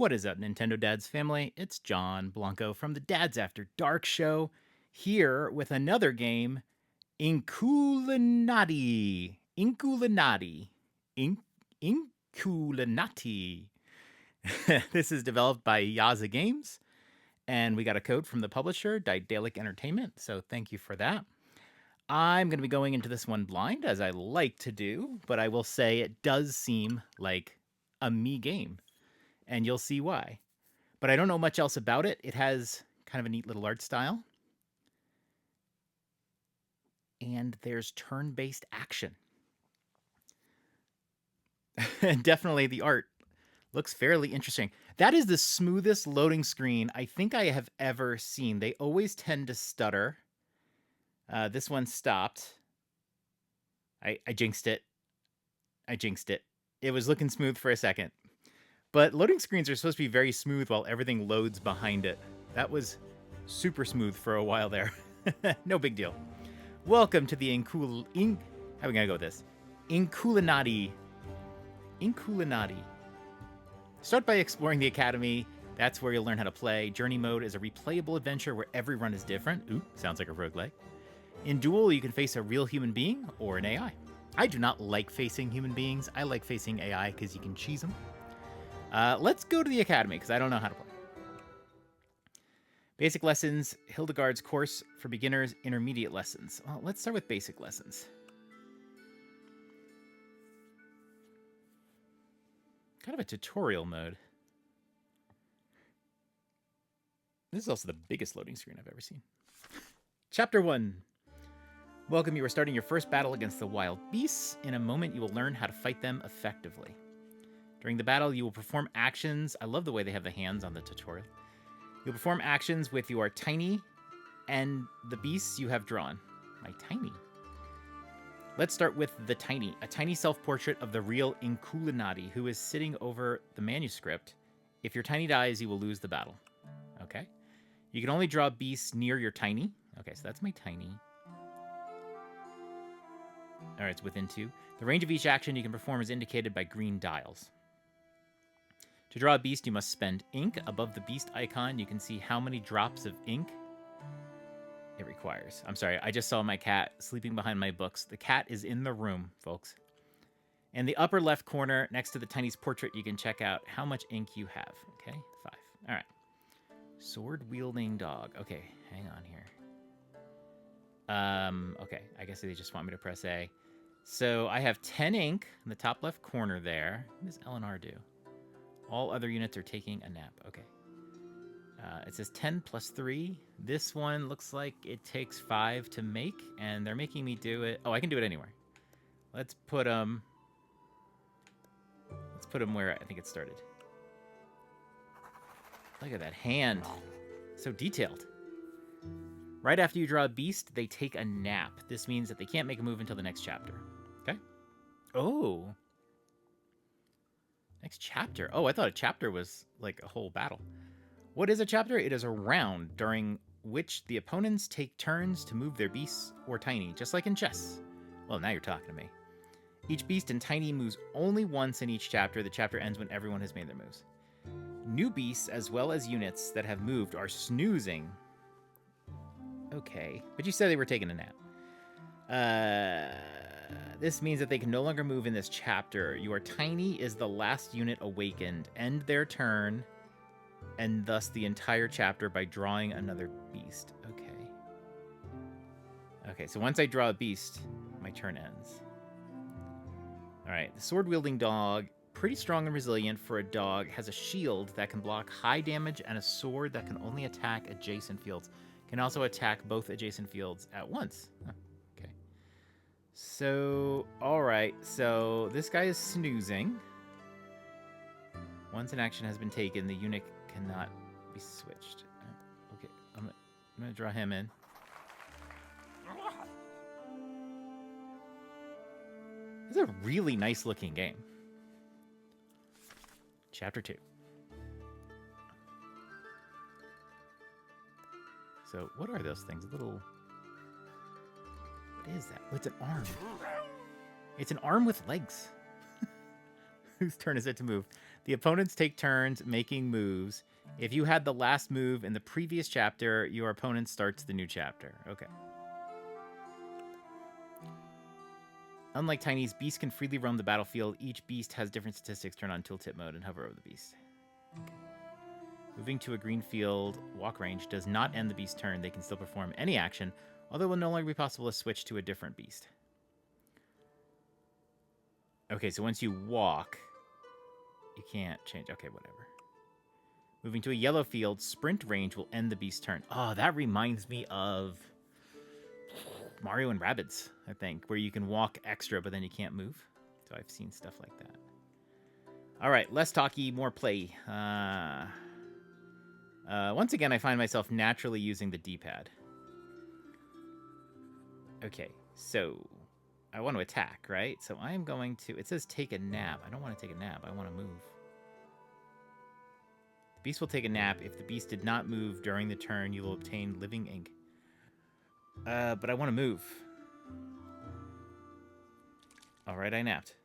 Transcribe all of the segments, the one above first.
What is up, Nintendo Dads family? It's John Blanco from the Dads After Dark show, here with another game, Inkulinati. Inkulinati. Inkulinati. This is developed by Yaza Games, and we got a code from the publisher, Daedalic Entertainment, so thank you for that. I'm going to be going into this one blind, as I like to do, but I will say it does seem like a me game, and you'll see why. But I don't know much else about it. It has kind of a neat little art style. And there's turn-based action. And definitely the art looks fairly interesting. That is the smoothest loading screen I think I have ever seen. They always tend to stutter. This one stopped. I jinxed it. I jinxed it. It was looking smooth for a second. But loading screens are supposed to be very smooth while everything loads behind it. That was super smooth for a while there. No big deal. Welcome to the how are we gonna go with this? Inkulinati. Inkulinati. Start by exploring the academy. That's where you'll learn how to play. Journey mode is a replayable adventure where every run is different. Ooh, sounds like a roguelike. In duel, you can face a real human being or an AI. I do not like facing human beings. I like facing AI because you can cheese them. Let's go to the academy because I don't know how to play. Basic lessons, Hildegard's course for beginners, intermediate lessons. Well, let's start with basic lessons. Kind of a tutorial mode. This is also the biggest loading screen I've ever seen. Chapter 1. Welcome, you are starting your first battle against the wild beasts. In a moment, you will learn how to fight them effectively. During the battle, you will perform actions. I love the way they have the hands on the tutorial. You'll perform actions with your tiny and the beasts you have drawn. My tiny. Let's start with the tiny. A tiny self-portrait of the real Inkulinati, who is sitting over the manuscript. If your tiny dies, you will lose the battle. Okay. You can only draw beasts near your tiny. Okay, so that's my tiny. All right, it's within 2. The range of each action you can perform is indicated by green dials. To draw a beast, you must spend ink. Above the beast icon, you can see how many drops of ink it requires. I'm sorry, I just saw my cat sleeping behind my books. The cat is in the room, folks. In the upper left corner, next to the tiny's portrait, you can check out how much ink you have. Okay, 5. All right. Sword-wielding dog. Okay, hang on here. Okay, I guess they just want me to press A. So I have 10 ink in the top left corner there. What does L and R do? All other units are taking a nap. Okay. It says 10 plus 3. This one looks like it takes 5 to make, and they're making me do it. Oh, I can do it anywhere. Let's put them where I think it started. Look at that hand. So detailed. Right after you draw a beast, they take a nap. This means that they can't make a move until the next chapter. Okay? Oh. Next chapter. Oh, I thought a chapter was like a whole battle. What is a chapter? It is a round during which the opponents take turns to move their beasts or tiny, just like in chess. Well, now you're talking to me. Each beast and tiny moves only once in each chapter. The chapter ends when everyone has made their moves. New beasts, as well as units that have moved, are snoozing. Okay, but you said they were taking a nap. This means that they can no longer move in this chapter. Your tiny is the last unit awakened. End their turn, and thus the entire chapter by drawing another beast. Okay. Okay, so once I draw a beast, my turn ends. All right, the sword-wielding dog, pretty strong and resilient for a dog, has a shield that can block high damage and a sword that can only attack adjacent fields. Can also attack both adjacent fields at once. Huh. Okay. So, all right. So this guy is snoozing. Once an action has been taken, the unit cannot be switched. Okay, I'm gonna draw him in. This is a really nice looking game. Chapter 2. So what are those things? What is that? Oh, it's an arm. It's an arm with legs. Whose turn is it to move? The opponents take turns making moves. If you had the last move in the previous chapter, your opponent starts the new chapter. Okay. Unlike Tiny's, beasts can freely roam the battlefield. Each beast has different statistics. Turn on tooltip mode and hover over the beast. Okay. Moving to a green field walk range does not end the beast's turn. They can still perform any action, although it will no longer be possible to switch to a different beast. Okay, so once you walk, you can't change. Okay, whatever. Moving to a yellow field, sprint range will end the beast's turn. Oh, that reminds me of Mario and Rabbids, I think, where you can walk extra, but then you can't move. So I've seen stuff like that. All right, less talky, more play. Once again, I find myself naturally using the D-pad. Okay, so I want to attack, right? So I am going to... It says take a nap. I don't want to take a nap. I want to move. The beast will take a nap. If the beast did not move during the turn, you will obtain living ink. But I want to move. All right, I napped.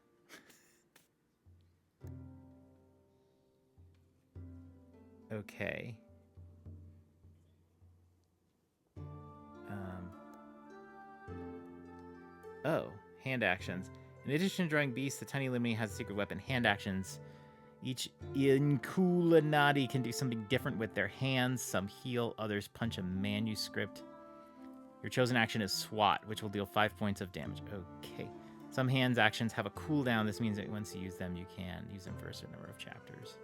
Okay. Oh, hand actions. In addition to drawing beasts, the tiny Limini has a secret weapon, hand actions. Each Inkulinati can do something different with their hands. Some heal, others punch a manuscript. Your chosen action is SWAT, which will deal 5 points of damage. Okay. Some hands actions have a cooldown. This means that once you use them, you can use them for a certain number of chapters.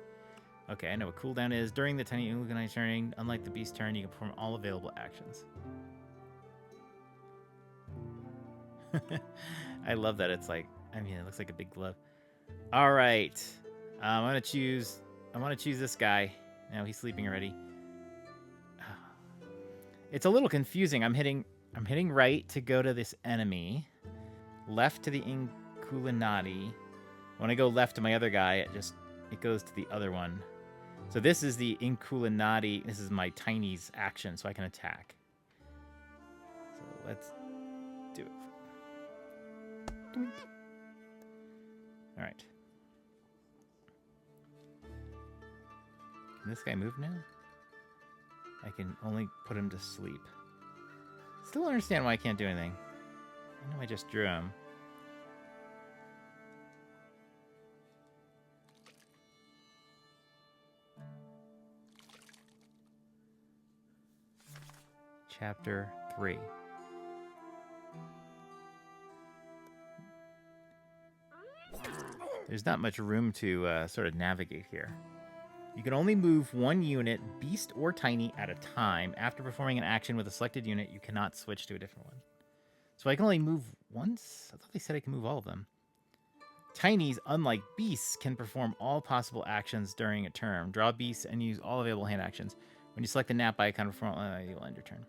Okay, I know what cooldown is. During the tiny Inkulinati turn, unlike the beast turn, you can perform all available actions. I love that it's like, I mean, it looks like a big glove. All right. I want to choose this guy. No, he's sleeping already. It's a little confusing. I'm hitting right to go to this enemy, left to the Inkulinati. When I go left to my other guy, it goes to the other one. So this is the Inkulinati. This is my Tiny's action, so I can attack. So let's do it. All right. Can this guy move now? I can only put him to sleep. Still don't understand why I can't do anything. I know I just drew him. Chapter 3. There's not much room to sort of navigate here. You can only move one unit, beast or tiny, at a time. After performing an action with a selected unit, you cannot switch to a different one. So I can only move once? I thought they said I can move all of them. Tinies, unlike beasts, can perform all possible actions during a turn. Draw beasts and use all available hand actions. When you select the nap icon, you'll end your turn.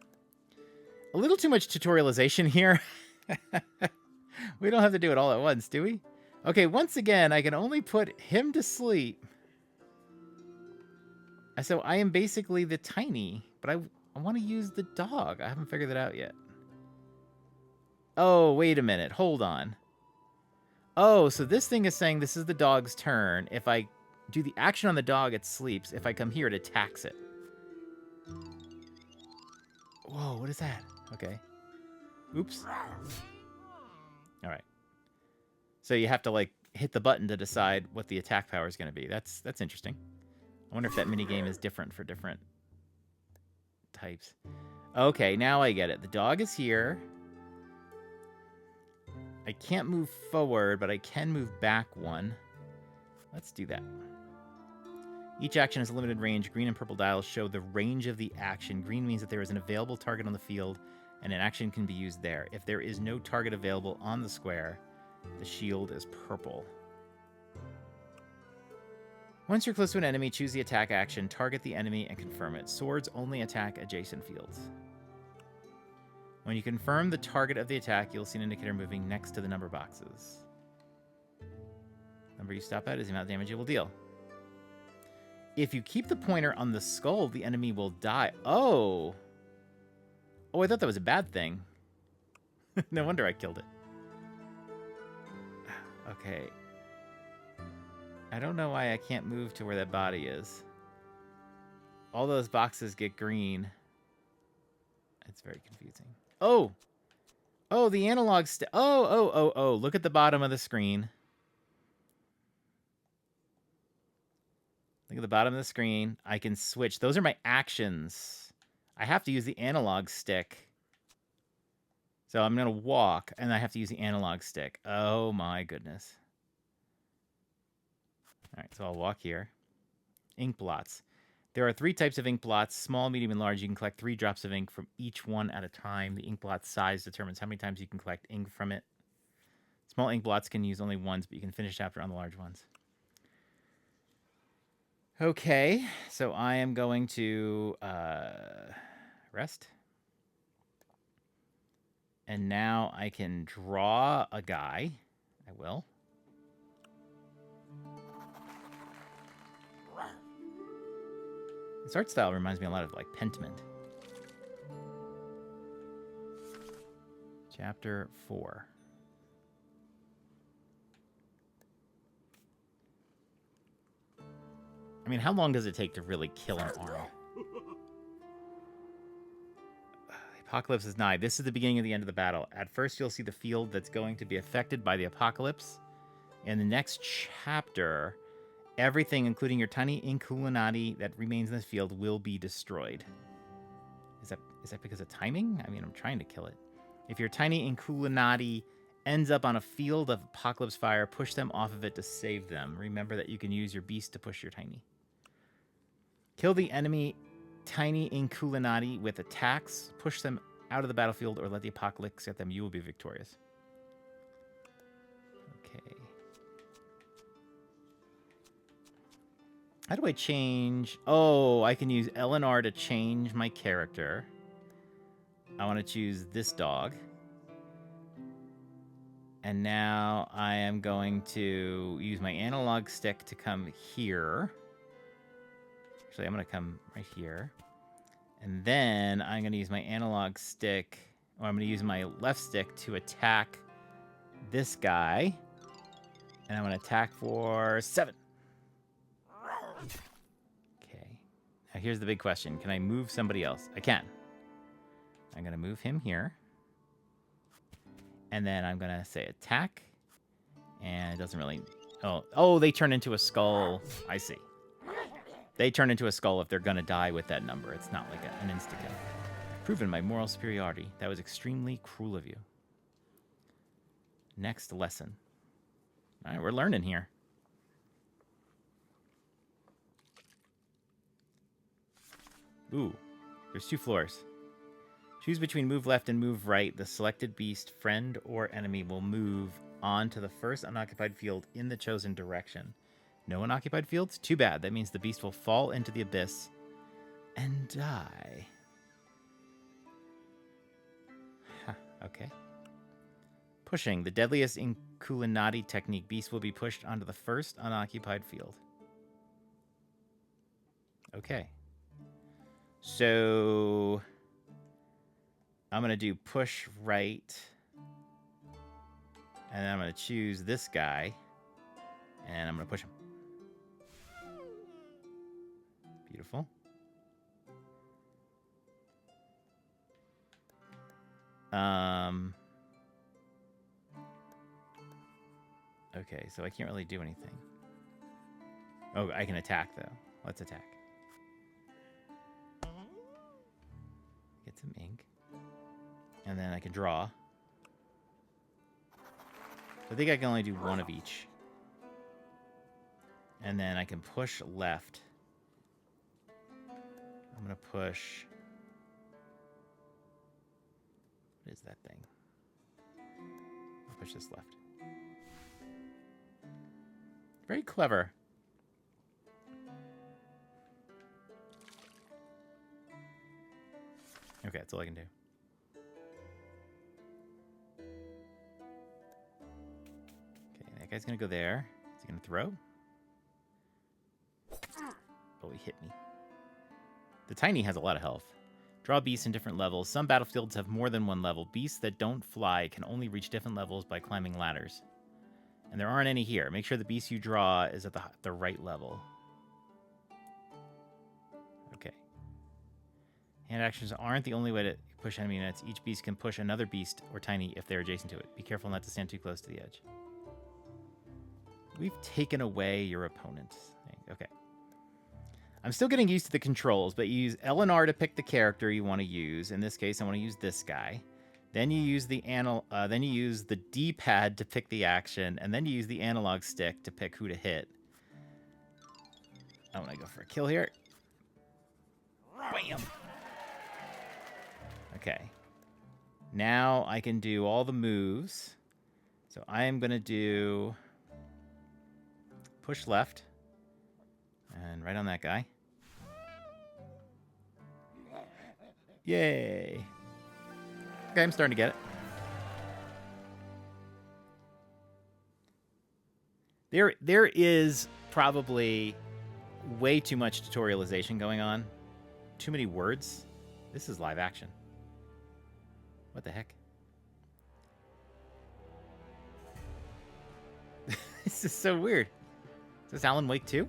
A little too much tutorialization here. We don't have to do it all at once, do we? Okay, once again, I can only put him to sleep. So I am basically the tiny, but I want to use the dog. I haven't figured that out yet. Oh, wait a minute. Hold on. Oh, so this thing is saying this is the dog's turn. If I do the action on the dog, it sleeps. If I come here, it attacks it. Whoa, what is that? Okay. Oops. All right. So you have to, like, hit the button to decide what the attack power is going to be. That's interesting. I wonder if that minigame is different for different types. Okay, now I get it. The dog is here. I can't move forward, but I can move back one. Let's do that. Each action has a limited range. Green and purple dials show the range of the action. Green means that there is an available target on the field, and an action can be used there. If there is no target available on the square, the shield is purple. Once you're close to an enemy, choose the attack action, target the enemy, and confirm it. Swords only attack adjacent fields. When you confirm the target of the attack, you'll see an indicator moving next to the number boxes. The number you stop at is the amount of damage it will deal. If you keep the pointer on the skull, the enemy will die. Oh! Oh, I thought that was a bad thing. No wonder I killed it. Okay. I don't know why I can't move to where that body is. All those boxes get green. It's very confusing. Oh! Oh, the analog oh. Look at the bottom of the screen. Look at the bottom of the screen. I can switch. Those are my actions. I have to use the analog stick. So I'm going to walk, and I have to use the analog stick. Oh, my goodness. All right, so I'll walk here. Ink blots. There are 3 types of ink blots, small, medium, and large. You can collect 3 drops of ink from each one at a time. The ink blot's size determines how many times you can collect ink from it. Small ink blots can use only once, but you can finish chapter on the large ones. Okay, so I am going to rest. And now I can draw a guy. I will. This art style reminds me a lot of like Pentiment. Chapter 4. I mean, how long does it take to really kill an arm? Apocalypse is nigh. This is the beginning of the end of the battle. At first, you'll see the field that's going to be affected by the apocalypse. In the next chapter, everything, including your tiny Inkulinati that remains in this field, will be destroyed. Is that because of timing? I mean, I'm trying to kill it. If your tiny Inkulinati ends up on a field of apocalypse fire, push them off of it to save them. Remember that you can use your beast to push your tiny. Kill the enemy tiny Inkulinati with attacks, push them out of the battlefield, or let the apocalypse get them. You will be victorious. Okay. How do I change? Oh, I can use L and R to change my character. I want to choose this dog. And now I am going to use my analog stick to come here. Actually, I'm going to come right here. And then I'm going to use my analog stick, or I'm going to use my left stick to attack this guy. And I'm going to attack for 7. Okay. Now here's the big question. Can I move somebody else? I can. I'm going to move him here. And then I'm going to say attack. And it doesn't really... Oh, they turn into a skull. I see. They turn into a skull if they're going to die with that number. It's not like an insta-kill. Proven my moral superiority. That was extremely cruel of you. Next lesson. All right, we're learning here. Ooh, there's 2 floors. Choose between move left and move right. The selected beast, friend or enemy, will move on to the first unoccupied field in the chosen direction. No unoccupied fields? Too bad. That means the beast will fall into the abyss and die. Huh, okay. Pushing. The deadliest Inkulinati technique. Beast will be pushed onto the first unoccupied field. Okay. So... I'm going to do push right. And then I'm going to choose this guy. And I'm going to push him. Beautiful. Okay, so I can't really do anything. Oh, I can attack, though. Let's attack. Get some ink. And then I can draw. I think I can only do one of each. And then I can push left. I'm going to push... What is that thing? I'll push this left. Very clever. Okay, that's all I can do. Okay, that guy's going to go there. Is he going to throw? Oh, he hit me. The tiny has a lot of health. Draw beasts in different levels. Some battlefields have more than one level. Beasts that don't fly can only reach different levels by climbing ladders. And there aren't any here. Make sure the beast you draw is at the right level. Okay. Hand actions aren't the only way to push enemy units. Each beast can push another beast or tiny if they're adjacent to it. Be careful not to stand too close to the edge. We've taken away your opponent's thing. Okay. I'm still getting used to the controls, but you use L and R to pick the character you want to use. In this case, I want to use this guy. Then you use the D-pad to pick the action, and then you use the analog stick to pick who to hit. I want to go for a kill here. Bam! Okay. Now I can do all the moves. So I am going to do push left. And right on that guy. Yay. Okay, I'm starting to get it. There is probably way too much tutorialization going on. Too many words. This is live action. What the heck? This is so weird. Is this Alan Wake 2?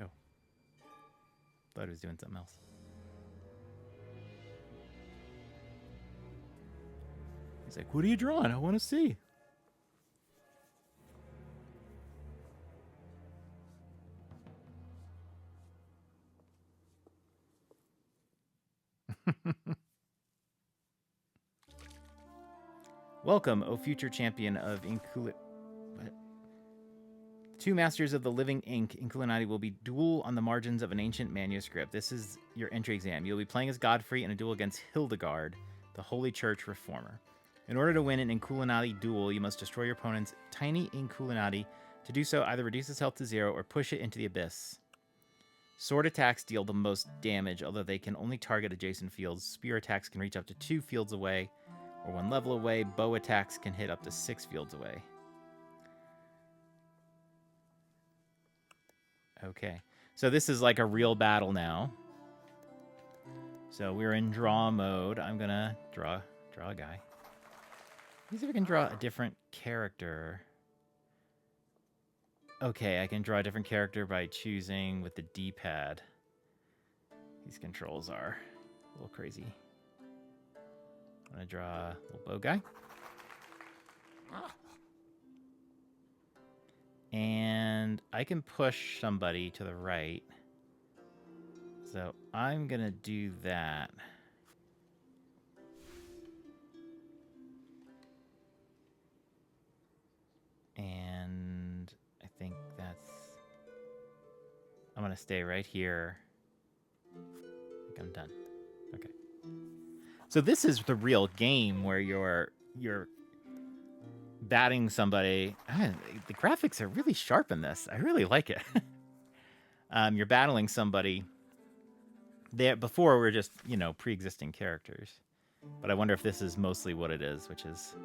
Oh. Thought it was doing something else. He's like, what are you drawing? I want to see. Welcome, O future champion of Inkulinati. Two masters of the living ink, Inkulinati, will be duel on the margins of an ancient manuscript. This is your entry exam. You'll be playing as Godfrey in a duel against Hildegard, the Holy Church reformer. In order to win an Inkulinati duel, you must destroy your opponent's tiny Inkulinati. To do so, either reduce its health to 0 or push it into the abyss. Sword attacks deal the most damage, although they can only target adjacent fields. Spear attacks can reach up to 2 fields away, or 1 level away. Bow attacks can hit up to 6 fields away. Okay, so this is like a real battle now. So we're in draw mode. I'm gonna draw a guy. Let's see if I can draw a different character. Okay, I can draw a different character by choosing with the D-pad. These controls are a little crazy. I'm gonna draw a little bow guy. And I can push somebody to the right. So I'm gonna do that. And I think I'm gonna stay right here. I think I'm done. Okay. So this is the real game where you're batting somebody. The graphics are really sharp in this. I really like it. You're battling somebody. Before we're just, pre-existing characters. But I wonder if this is mostly what it is, which is...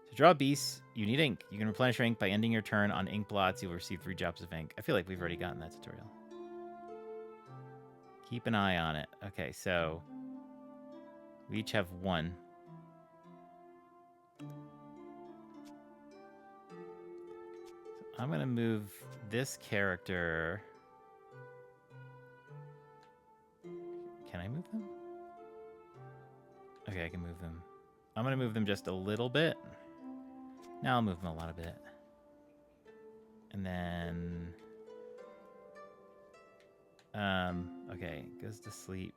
To draw a beast, you need ink. You can replenish your ink by ending your turn on ink blots. You'll receive 3 drops of ink. I feel like we've already gotten that tutorial. Keep an eye on it. Okay, so... we each have 1. So I'm going to move this character... Can I move them? Okay, I can move them. I'm going to move them just a little bit. Now I'll move them a lot of bit. And then... okay, goes to sleep.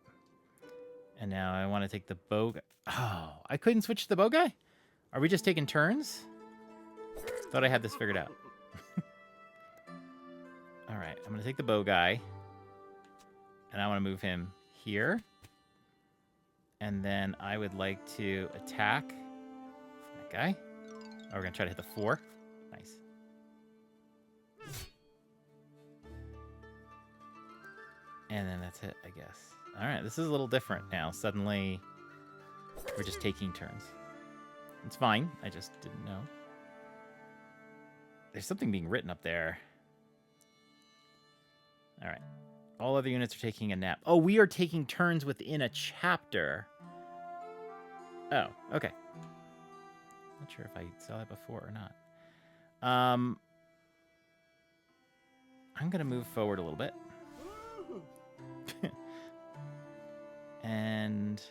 And now I want to take the bow guy. Oh, I couldn't switch to the bow guy? Are we just taking turns? Thought I had this figured out. Alright, I'm going to take the bow guy. And I want to move him here. And then I would like to attack that guy. Oh, we're going to try to hit the 4. Nice. And then that's it, I guess. All right, this is a little different now. Suddenly, we're just taking turns. It's fine. I just didn't know. There's something being written up there. All right. All other units are taking a nap. Oh, we are taking turns within a chapter. Oh, okay. Not sure if I saw that before or not. I'm going to move forward a little bit. And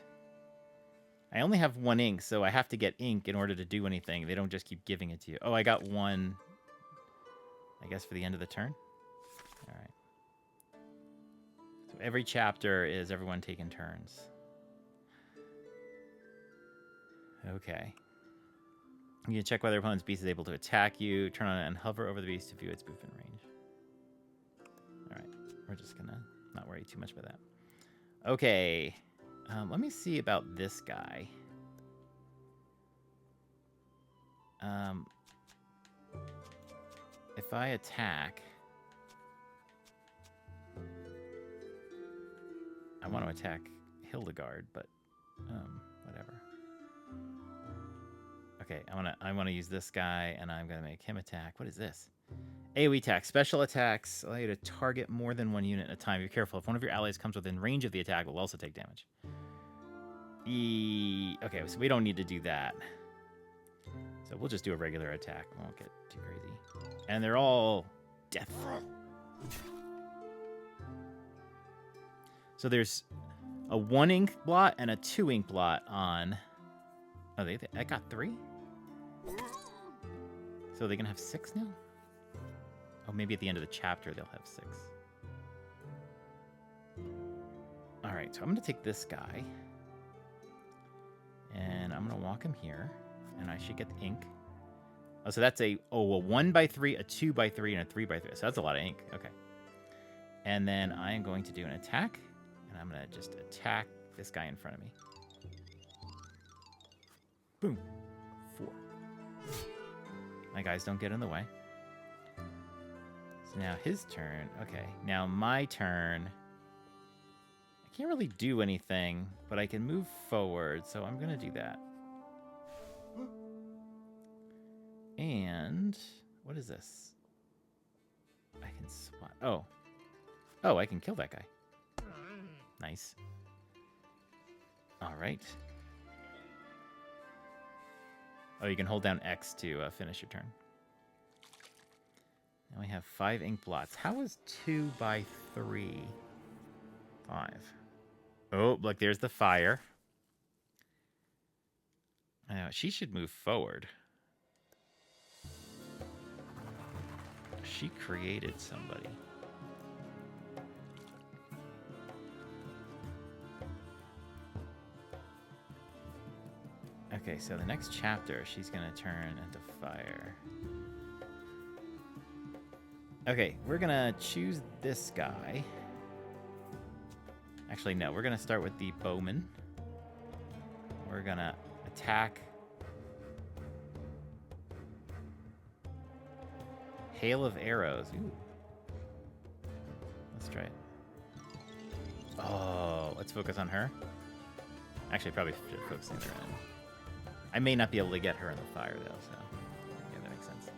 I only have 1 ink, so I have to get ink in order to do anything. They don't just keep giving it to you. Oh, I got 1, I guess, for the end of the turn. All right. So every chapter is everyone taking turns. Okay. You can check whether opponent's beast is able to attack you. Turn on it and hover over the beast to view its movement range. All right. We're just going to not worry too much about that. Okay. Let me see about this guy. If I attack... I want to attack Hildegard, but whatever. Okay, I want to use this guy, and I'm gonna make him attack. What is this? AoE attack. Special attacks allow you to target more than 1 unit at a time. Be careful. If one of your allies comes within range of the attack, will also take damage. Okay, so we don't need to do that. So we'll just do a regular attack. We won't get too crazy. And they're all death. So there's a 1 ink blot and a 2 ink blot on... Oh, I got 3? So they're going to have 6 now? Oh, maybe at the end of the chapter they'll have 6. All right, so I'm going to take this guy. And I'm going to walk him here. And I should get the ink. Oh, so that's a 1x3, a 2x3, and a 3x3. So that's a lot of ink. Okay. And then I am going to do an attack. And I'm going to just attack this guy in front of me. Boom. 4. My guys don't get in the way. So now his turn. Okay. Now my turn. I can't really do anything, but I can move forward. So I'm going to do that. And what is this? I can swat. Oh. Oh, I can kill that guy. Nice. All right. Oh, you can hold down X to finish your turn. Now we have 5 ink blots. How is 2x3? 5. Oh, look, there's the fire. She should move forward. She created somebody. Okay, so the next chapter, she's going to turn into fire. Okay, we're going to choose this guy. Actually, no, we're going to start with the bowman. We're going to attack. Hail of arrows. Ooh. Let's try it. Oh, let's focus on her. Actually, probably should focus on her. I may not be able to get her in the fire, though, so... Yeah, that makes sense.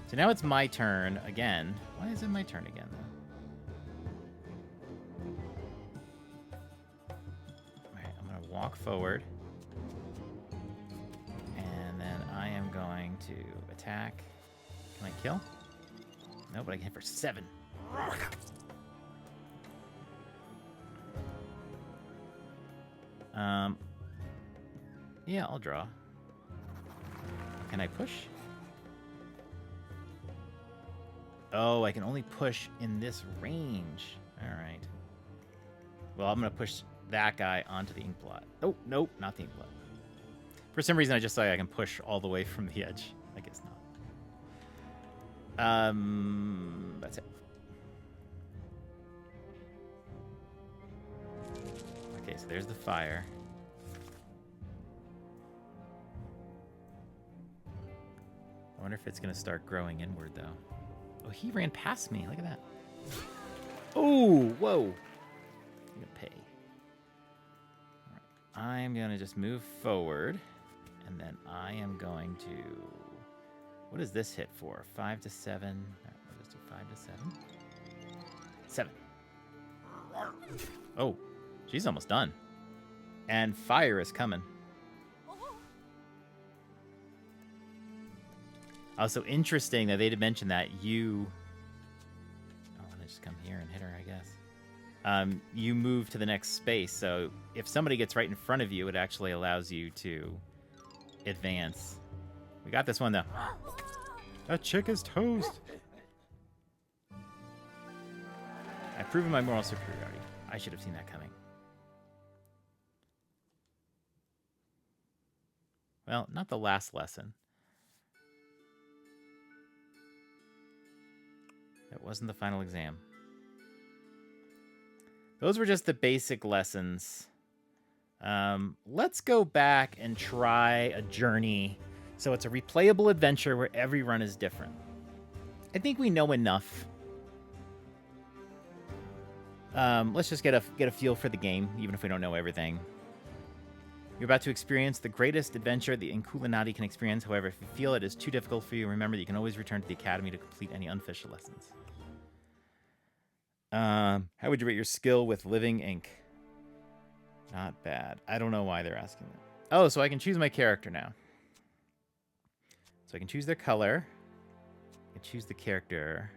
So now it's my turn again. Why is it my turn again, though? Alright, I'm going to walk forward. And then I am going to attack. Can I kill? No, but I can hit for 7. Yeah, I'll draw. Can I push? Oh, I can only push in this range. All right. Well, I'm going to push that guy onto the ink blot. Oh, nope, not the ink blot. For some reason, I just thought I can push all the way from the edge. I guess not. That's it. Okay, so there's the fire. I wonder if it's going to start growing inward, though. Oh, he ran past me. Look at that. Oh, whoa. I'm going to pay. All right. I'm going to just move forward. And then I am going to What does this hit for? 5 to 7. All right, we'll just do 5 to 7. 7. Oh, she's almost done. And fire is coming. Also interesting that they did mention that you... Oh, I just come here and hit her, I guess. You move to the next space, so if somebody gets right in front of you, it actually allows you to advance. We got this one, though. That chick is toast. I've proven my moral superiority. I should have seen that coming. Well, not the last lesson. That wasn't the final exam. Those were just the basic lessons. Let's go back and try a journey. So it's a replayable adventure where every run is different. I think we know enough. Let's just get a feel for the game, even if we don't know everything. You're about to experience the greatest adventure the Inkulinati can experience. However, if you feel it is too difficult for you, remember that you can always return to the academy to complete any unofficial lessons. How would you rate your skill with living ink? Not bad. I don't know why they're asking that. Oh, so I can choose my character now. So I can choose their color. I can choose the character.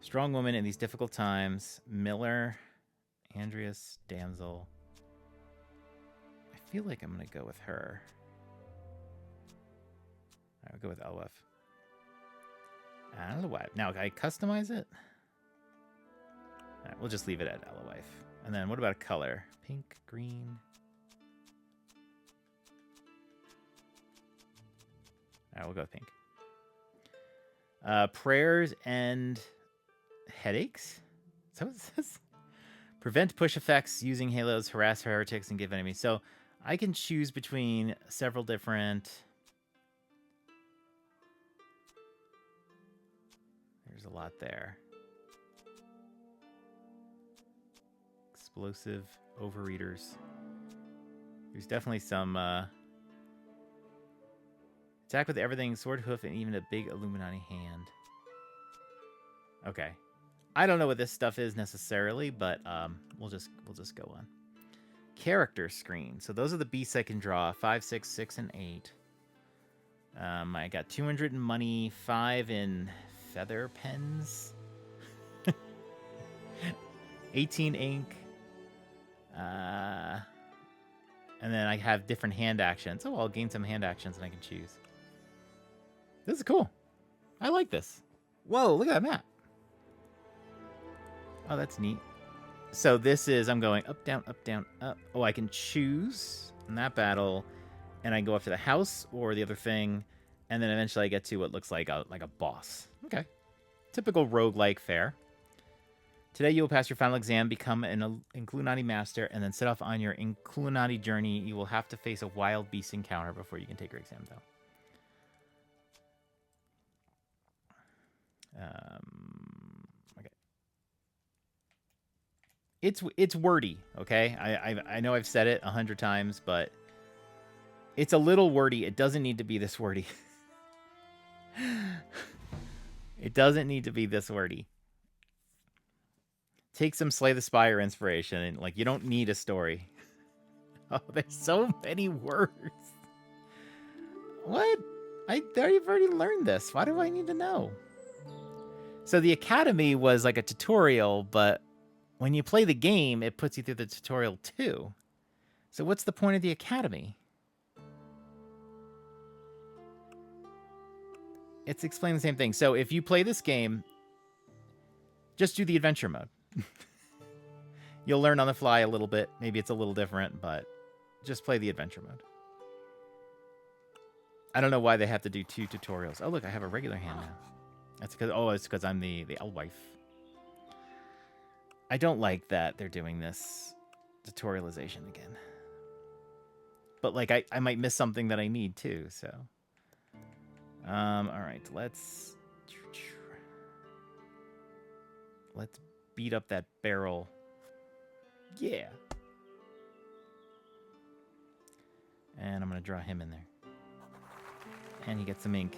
Strong woman in these difficult times. Miller. Andreas. Damsel. I feel like I'm going to go with her. I'll go with Elwef. Elwef. Now, can I customize it? All right, we'll just leave it at Elwef. And then what about a color? Pink, green. All right, we'll go with pink. Prayers and headaches? Is that what it says? Prevent push effects using halos, harass heretics, and give enemies. So I can choose between several different... There's a lot there. Explosive overeaters. There's definitely some... Attack with everything, sword, hoof, and even a big Illuminati hand. Okay. I don't know what this stuff is necessarily, but we'll just go on. Character screen. So those are the beasts I can draw. 5, 6, 6, and 8. I got 200 in money, 5 in feather pens, 18 ink, and then I have different hand actions. Oh, I'll gain some hand actions and I can choose. This is cool. I like this. Whoa, look at that map. Oh, that's neat. So this is, I'm going up, down, up, down, up. Oh, I can choose in that battle, and I can go after the house or the other thing, and then eventually I get to what looks like a boss. Okay. Typical roguelike fare. Today you will pass your final exam, become an Inkulinati master, and then set off on your Inkulinati journey. You will have to face a wild beast encounter before you can take your exam, though. Okay. It's wordy, okay? I know I've said it 100 times, but it's a little wordy. It doesn't need to be this wordy. It doesn't need to be this wordy. Take some Slay the Spire inspiration, and like you don't need a story. Oh, there's so many words. What? I've already learned this. Why do I need to know? So the Academy was like a tutorial, but when you play the game, it puts you through the tutorial too. So what's the point of the Academy? It's explaining the same thing. So if you play this game, just do the adventure mode. You'll learn on the fly a little bit. Maybe it's a little different, but just play the adventure mode. I don't know why they have to do 2 tutorials. Oh, look, I have a regular hand now. That's because, oh, it's because I'm the Elwife. I don't like that they're doing this tutorialization again. But, like, I might miss something that I need, too, so. All right, let's beat up that barrel. Yeah. And I'm going to draw him in there. And he gets some ink.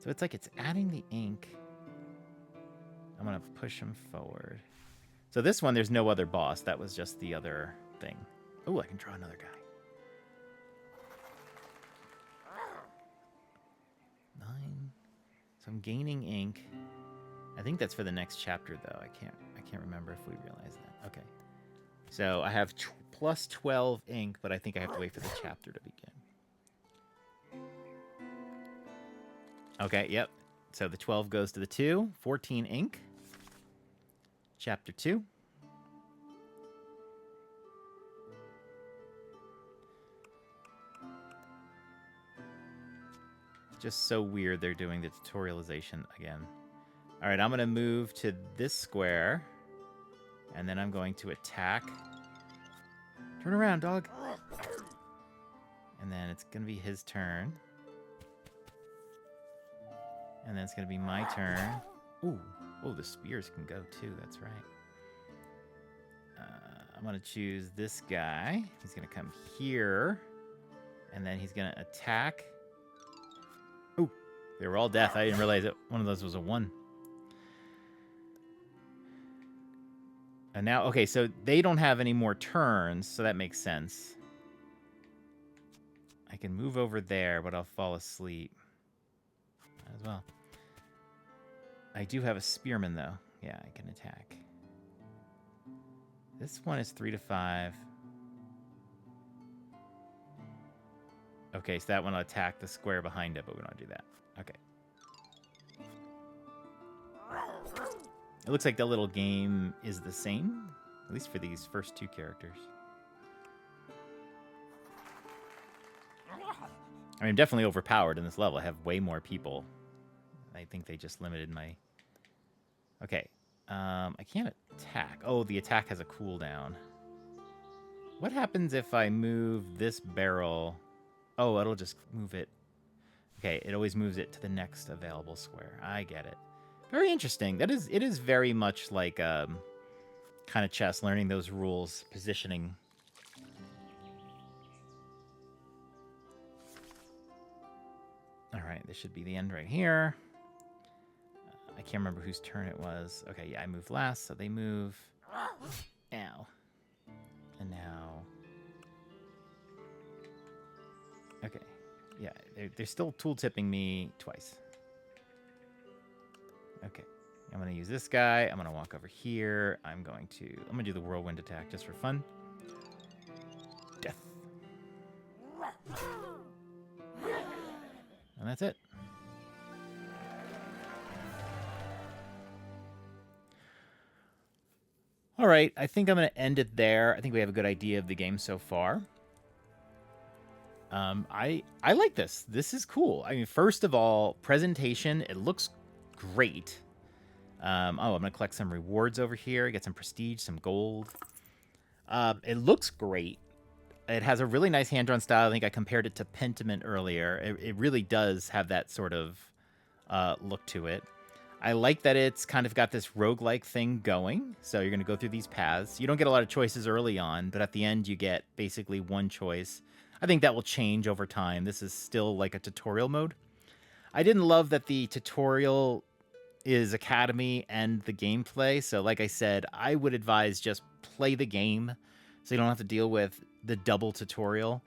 So it's like it's adding the ink. I'm going to push him forward. So this one, there's no other boss. That was just the other thing. Oh, I can draw another guy. 9. So I'm gaining ink. I think that's for the next chapter, though. I can't remember if we realize that. Okay. So I have plus 12 ink, but I think I have to wait for the chapter to begin. Okay, yep. So the 12 goes to the 2. 14 ink. Chapter 2. Just so weird they're doing the tutorialization again. All right, I'm going to move to this square. And then I'm going to attack. Turn around, dog. And then it's going to be his turn. And then it's going to be my turn. Ooh. Oh, the spears can go too. That's right. I'm going to choose this guy. He's going to come here. And then he's going to attack. Ooh. They were all death. I didn't realize that one of those was a 1. And now, okay, so they don't have any more turns, so that makes sense. I can move over there, but I'll fall asleep as well. I do have a spearman, though. Yeah, I can attack. This one is 3 to 5. Okay, so that one will attack the square behind it, but we don't do that. Okay. It looks like the little game is the same, at least for these first 2 characters. I mean, I'm definitely overpowered in this level. I have way more people. I think they just limited my... Okay. I can't attack. Oh, the attack has a cooldown. What happens if I move this barrel? Oh, it'll just move it. Okay, it always moves it to the next available square. I get it. Very interesting. It is very much like kind of chess, learning those rules, positioning. All right, this should be the end right here. I can't remember whose turn it was. Okay, yeah, I moved last, so they move. Ow. And now... Okay, yeah, they're still tool-tipping me twice. Okay, I'm going to use this guy. I'm going to walk over here. I'm going to do the whirlwind attack just for fun. Death. And that's it. All right, I think I'm going to end it there. I think we have a good idea of the game so far. I like this. This is cool. I mean, first of all, presentation, it looks great. I'm going to collect some rewards over here, get some prestige, some gold. It looks great. It has a really nice hand-drawn style. I think I compared it to Pentiment earlier. It really does have that sort of look to it. I like that it's kind of got this roguelike thing going. So you're going to go through these paths. You don't get a lot of choices early on, but at the end you get basically one choice. I think that will change over time. This is still like a tutorial mode. I didn't love that the tutorial is Academy and the gameplay. So like I said, I would advise just play the game so you don't have to deal with the double tutorial.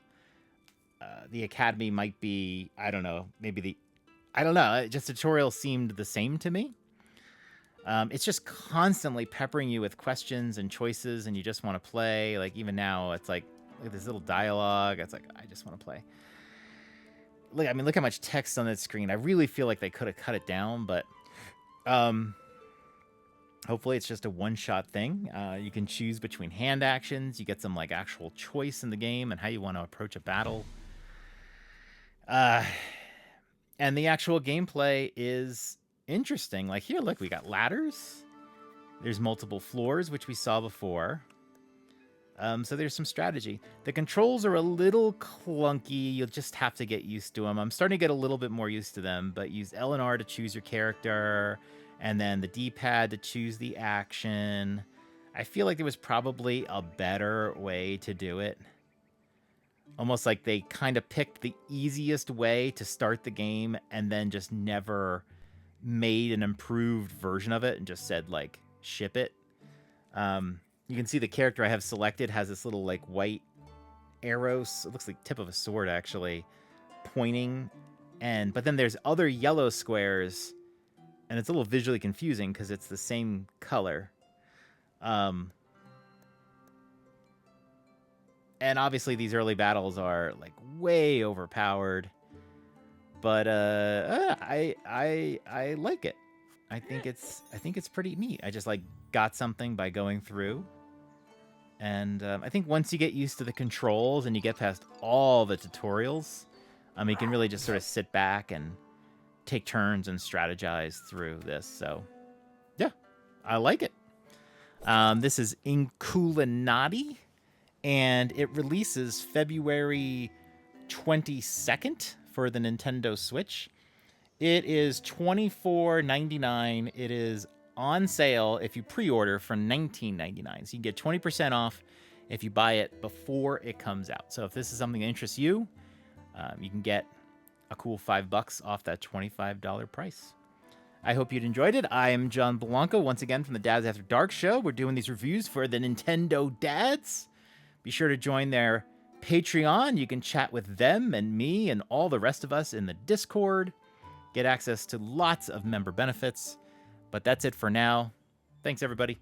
The Academy might be, I don't know, I don't know. Just tutorial seemed the same to me. It's just constantly peppering you with questions and choices, and you just want to play. Like even now, it's like look at this little dialogue. It's like I just want to play. Look how much text on that screen. I really feel like they could have cut it down, but hopefully it's just a one-shot thing. You can choose between hand actions. You get some like actual choice in the game and how you want to approach a battle. And the actual gameplay is interesting. Like here, look, we got ladders. There's multiple floors, which we saw before. So there's some strategy. The controls are a little clunky. You'll just have to get used to them. I'm starting to get a little bit more used to them, but use L and R to choose your character, and then the D-pad to choose the action. I feel like there was probably a better way to do it. Almost like they kind of picked the easiest way to start the game and then just never made an improved version of it and just said, like, ship it. You can see the character I have selected has this little, like, white arrows. It looks like tip of a sword, actually, pointing. But then there's other yellow squares, and it's a little visually confusing because it's the same color. And obviously these early battles are like way overpowered, but I like it. I think it's pretty neat. I just like got something by going through, and I think once you get used to the controls and you get past all the tutorials, you can really just sort of sit back and take turns and strategize through this. So yeah, I like it. This is Inkulinati, and it releases February 22nd for the Nintendo Switch. It is $24.99. It is on sale if you pre-order for $19.99. So you can get 20% off if you buy it before it comes out. So if this is something that interests you, you can get a cool $5 off that $25 price. I hope you'd enjoyed it. I am John Blanco, once again from the Dads After Dark show. We're doing these reviews for the Nintendo Dads. Be sure to join their Patreon. You can chat with them and me and all the rest of us in the Discord. Get access to lots of member benefits. But that's it for now. Thanks, everybody.